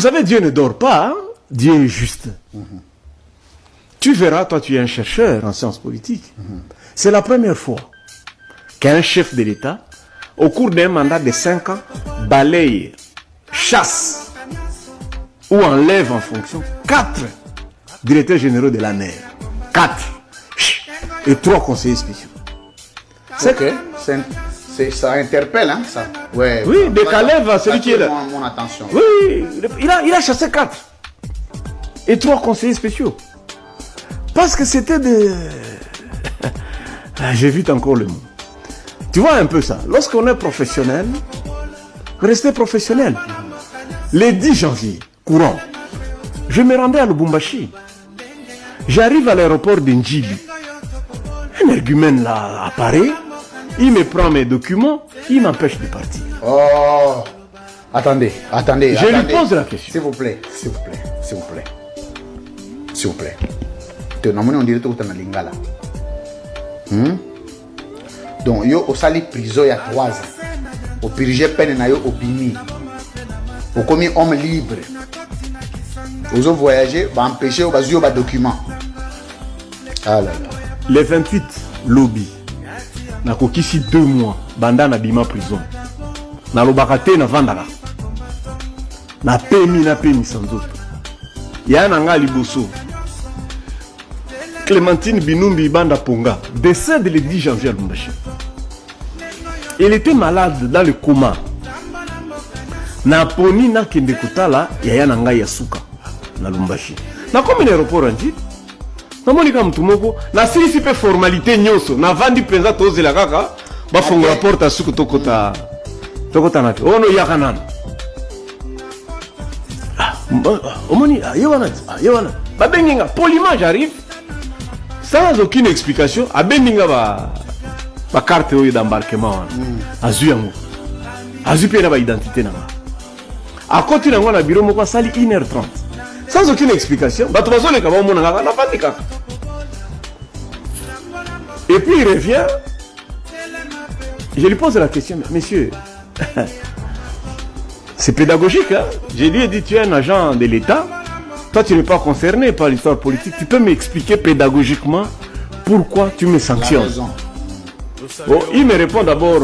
Vous savez, Dieu ne dort pas, hein? Dieu est juste. Tu verras, toi tu es un chercheur en sciences politiques. C'est la première fois qu'un chef de l'État, au cours d'un mandat de 5 ans, balaye, chasse ou enlève en fonction 4 directeurs généraux de la NER. 4 et 3 conseillers spéciaux. C'est que ça interpelle, hein, ça. Ouais, oui, de Calais va celui qui est là. Mon attention. Oui, il a chassé 4 et 3 conseillers spéciaux. Parce que c'était de... J'évite encore le mot. Tu vois un peu ça. Lorsqu'on est professionnel, restez professionnel. Le 10 janvier, courant, je me rendais à Lubumbashi. J'arrive à l'aéroport d'Ndjibi. Un argument là apparaît. Il me prend mes documents, il m'empêche de partir. Oh, attendez. Je lui pose la question. S'il vous plaît. On dirait que tu es lingala. Donc, yo au sali prison il y a 3 ans. Au purgé peine na yo au bimi. Au commis homme libre. Aux autres voyager, va empêcher au bazio ba document. Ah là là. Les 28 lobby. Na kokisi 2 mois banda na bima prison. Na lobakate na vandaka. Na pemi sans autre. Ya nanga liboso. Clémentine Binumbi Banda Ponga décède le 10 janvier à Lubumbashi. Elle était malade dans le coma. Na poni na kende kutala ya nanga yasuka na Lubumbashi. Na comme l'aéroport andi. Na monika mtumoko na sisi pe formalité nyoso na vandi penza tozela kaka ba fongola porte suku tokota na te. Ono yakanana. Omoni yewana. Ba benginga poliment j'arrive. Sans aucune explication, à Bendinga ba carte d'embarquement. Azu yango. Azu pe na ba identité na. À côté na ngona bureau moko sali 1h30. Sans aucune explication, ba to bazole ka ba mona na vandika. Et puis il revient. Je lui pose la question, monsieur. C'est pédagogique, hein? Je lui ai dit, tu es un agent de l'État. Toi, tu n'es pas concerné par l'histoire politique. Tu peux m'expliquer pédagogiquement pourquoi tu me sanctionnes. Bon, il me répond d'abord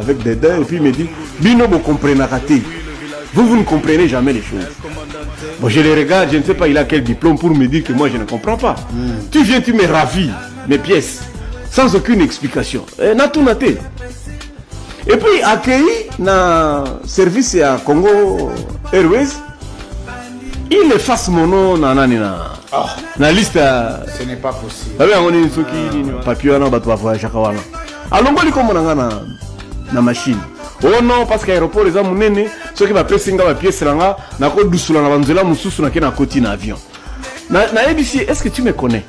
avec des dents et puis il me dit, Bino, vous comprenez raté. Vous ne comprenez jamais les choses. Bon, je les regarde, je ne sais pas, il a quel diplôme pour me dire que moi, je ne comprends pas. Tu viens, tu me ravis mes pièces sans aucune explication. Naté. Et puis, accueilli dans le service à Congo Airways, il efface mon nom dans la liste. Ce n'est pas possible. Alors, on va na machine. Oh non, parce qu'à l'aéroport, les hommes nene, ceux qui va passer dans la pièce, na ko dousoula na banzela mususu na kena koti na avion. Na ABC, est-ce que tu me connais?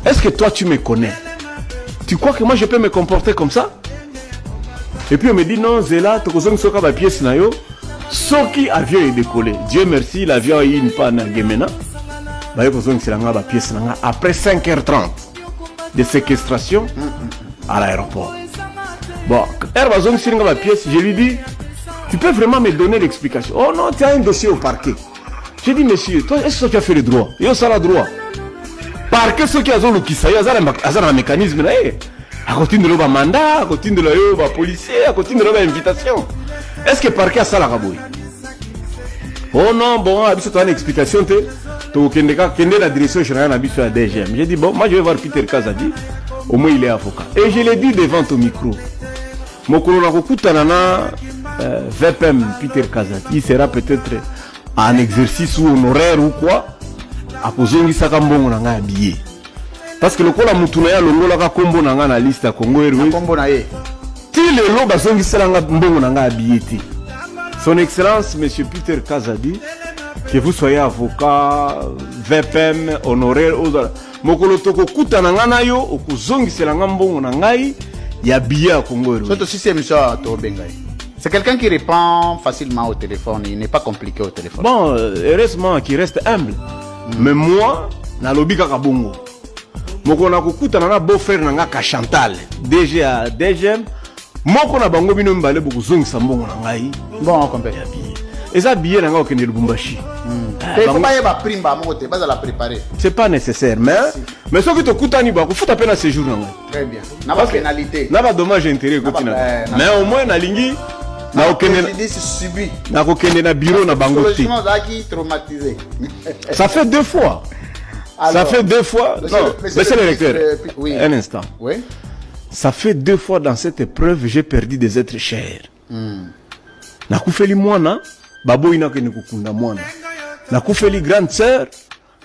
Est-ce que toi tu me connais? Tu crois que moi je peux me comporter comme ça? Et puis on me dit non, Zela, tu connais soka ba pièce na yo. Soki avion est décollé. Dieu merci, l'avion a eu une panne à Gemena. Après 5h30 de séquestration à l'aéroport. Bon, je lui dis, tu peux vraiment me donner l'explication? Oh non, tu as un dossier au parquet. J'ai dit, monsieur, toi, est-ce que tu as fait le droit? Et ça, le droit. Parquet, ceux qui ont un mécanisme, à côté de leur mandat, à côté de leur policier, à côté de leur invitation. Est-ce que parquet a ça la rabouille? Oh non, bon, tu as une explication, tu as la direction générale à la DGM. J'ai dit, bon, moi je vais voir Peter Kazadi, au moins il est avocat. Et je l'ai dit devant ton micro. Mon VPM Peter Kazadi, il sera peut-être en exercice ou honoraire ou quoi, à cause de ça, on a habillé. Parce que le coup, la moutounaya, le lola kombo nanga na liste à Congo Airways. Ti le lo bazongi selanga mbongo nanga habillé. Son Excellence, Monsieur Peter Kazadi, que vous soyez avocat, VPM, honoraire, mokolo toko kuta nanga na yo, okuzongi selanga mbongo nangai, ya billet à Congo Airways. Surtout si c'est monsieur Tobengai. C'est quelqu'un qui répond facilement au téléphone, il n'est pas compliqué au téléphone. Bon, heureusement qu'il reste humble. Mais moi, na lobi kaka bongo. Moko na kukuta na beau-frère nanga ka Chantal, DG à DGM. Moko na bango bino mbale boku zongi sambongo na ngai. Bon, complet. Et ça, billet, n'a aucun Lubumbashi. Il faut pas y avoir prime, bah, la préparer. C'est pas nécessaire, mais ce que tu coûtes, il faut à peine à ce jour. Très bien. N'a pas pénalité. N'a pas dommage intérêt. Mais au moins, na lingi, na aucun subi. Na aucun na bureau, na bangoté. Traumatisé. Ça fait 2 fois. Alors, ça fait 2 fois. Monsieur le recteur, oui. Un instant. Oui. Ça fait 2 fois dans cette épreuve, j'ai perdu des êtres chers. Na koufeli mwana, babo ina ke nikukunda mwana. Na koufeli grande sœur,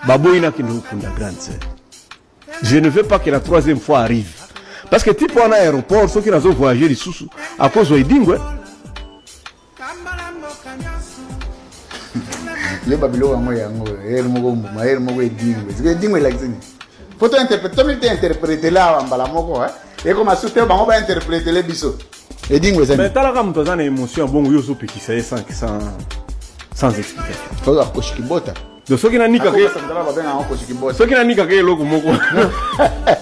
babo ina ke nikukunda grande sœur. Je ne veux pas que la 3e fois arrive. Parce que type en aéroport, ceux qui ont voyagé les sous à cause de Dingwe. Les Babylons, moi, faut interpréter là, et comme à soutenir, on va interpréter les bisous. Et Dingwe, mais t'as la gamme, t'as une émotion, bon, yo, so petit, sans explication. Faut la coche qui botte. De ceux qui n'ont ni qu'à ceux qui n'ont ni qu'à logo moko.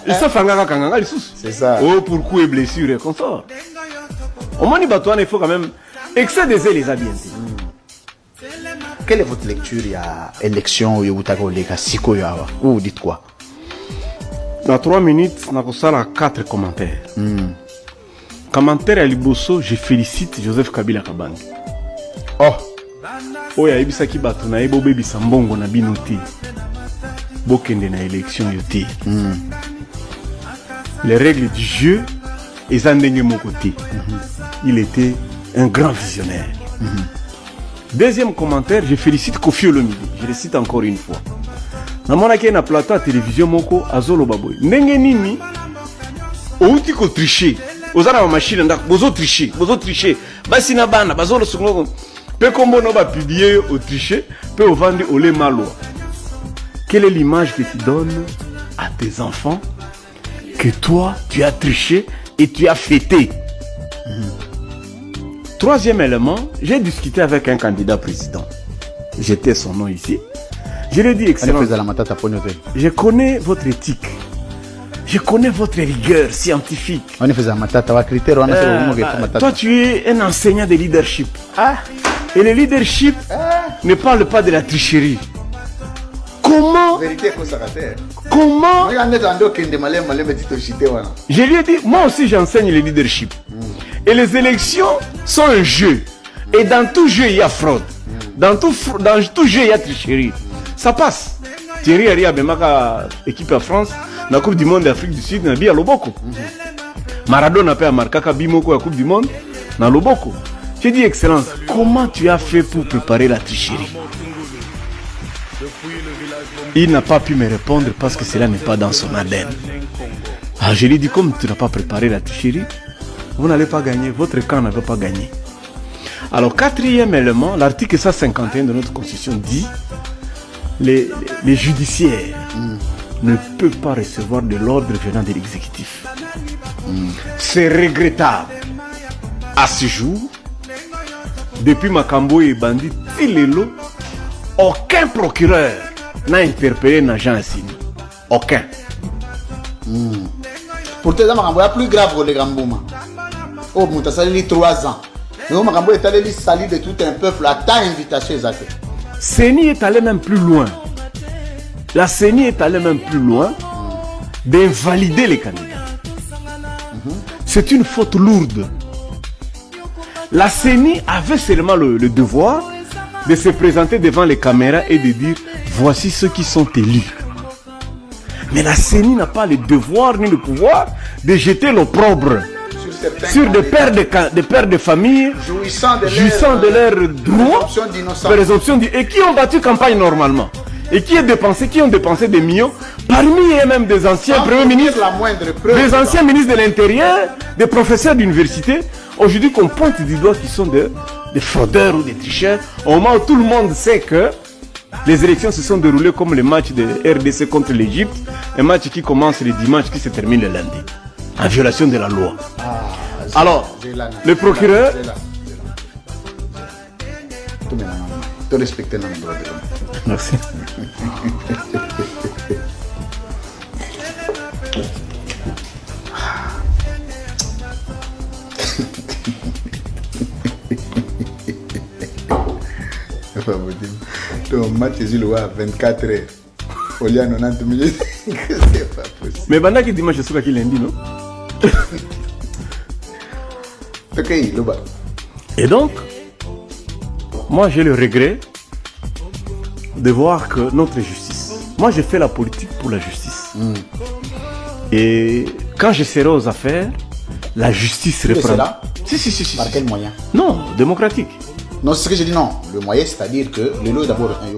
Ils sont fangaka kanganga les sous. C'est ça. Oh, pour coups et blessures et confort. Au moins, il faut quand même excéder les habits. Quelle est votre lecture? Il y a élection ou vous dites quoi? Dans 3 minutes, on a 4 commentaires. Commentaire à Liboso, je félicite Joseph Kabila Kabange. Oh! Oya ebisaki bato na ebo bebisa mbongo na bino te. Bokende na élection yo te. Les règles du jeu eza ndenge moko te. Il était un grand visionnaire. Deuxième commentaire, je félicite Kofi Olomide. Je le cite encore une fois. Namonaki na plateau à télévision moko azolo baboy. Ndenge nini outi ko tricher. Ozana ma machine ndak bozo tricher. Basi na bana bazolo sungoko. Peu comme on va publier au tricher, peut au vendre au lait malo. Quelle est l'image que tu donnes à tes enfants que toi tu as triché et tu as fêté? Troisième élément, j'ai discuté avec un candidat président. J'étais son nom ici. Je lui ai dit, excellent. Je connais votre éthique. Je connais votre rigueur scientifique. Toi, tu es un enseignant de leadership. Et le leadership ne parle pas de la tricherie. Comment? Je lui ai dit, moi aussi j'enseigne le leadership. Et les élections sont un jeu. Et dans tout jeu, il y a fraude. Dans tout jeu, il y a tricherie. Ça passe. Thierry Henry a ma équipe à France, dans la Coupe du Monde d'Afrique du Sud, n'a bien Loboko. Maradona a marqué Bimoko à la Coupe du Monde, dans Loboko. J'ai dit, Excellence, comment tu as fait pour préparer la tricherie? Il n'a pas pu me répondre parce que cela n'est pas dans son ADN. Je lui ai dit, comme tu n'as pas préparé la tricherie, vous n'allez pas gagner, votre camp ne va pas gagner. Alors, quatrième élément, l'article 151 de notre Constitution dit les judiciaires ne peuvent pas recevoir de l'ordre venant de l'exécutif. C'est regrettable. À ce jour, depuis Makambo et Bandit, Tilelo, aucun procureur n'a interpellé un agent assigné. Aucun. Pourtant, Makambo est plus grave que les Gambouma. Oh, Moutasali, 3 ans. Mais Makambo est allé salir de tout un peuple à ta invitation exacte. CENI est allé même plus loin. La CENI est allée même plus loin d'invalider les candidats. C'est une faute lourde. La CENI avait seulement le devoir de se présenter devant les caméras et de dire voici ceux qui sont élus. Mais la CENI n'a pas le devoir ni le pouvoir de jeter l'opprobre sur des pères de famille jouissant de leurs droits, présomption et qui ont battu campagne normalement. Et qui ont dépensé des millions, parmi eux même des anciens premiers ministres, des anciens ministres de l'Intérieur, des professeurs d'université, aujourd'hui qu'on pointe du doigt qui sont des fraudeurs ou des tricheurs, au moment où tout le monde sait que les élections se sont déroulées comme le match de RDC contre l'Égypte, un match qui commence le dimanche, qui se termine le lundi, en violation de la loi. Alors, le procureur... Merci. C'est pas possible. Donc, match est à 24 heures. Au lieu de 90 minutes. C'est pas possible. Mais pendant que dimanche, c'est ce qu'il lundi, non? Ok, le bas. Et donc, moi j'ai le regret de voir que notre justice, moi je fais la politique pour la justice. Et quand je serai aux affaires, la justice reprend. Cela? Si. Par quel moyen? Non, démocratique. Non, c'est ce que j'ai dit, non. Le moyen, c'est-à-dire que le lot d'abord est un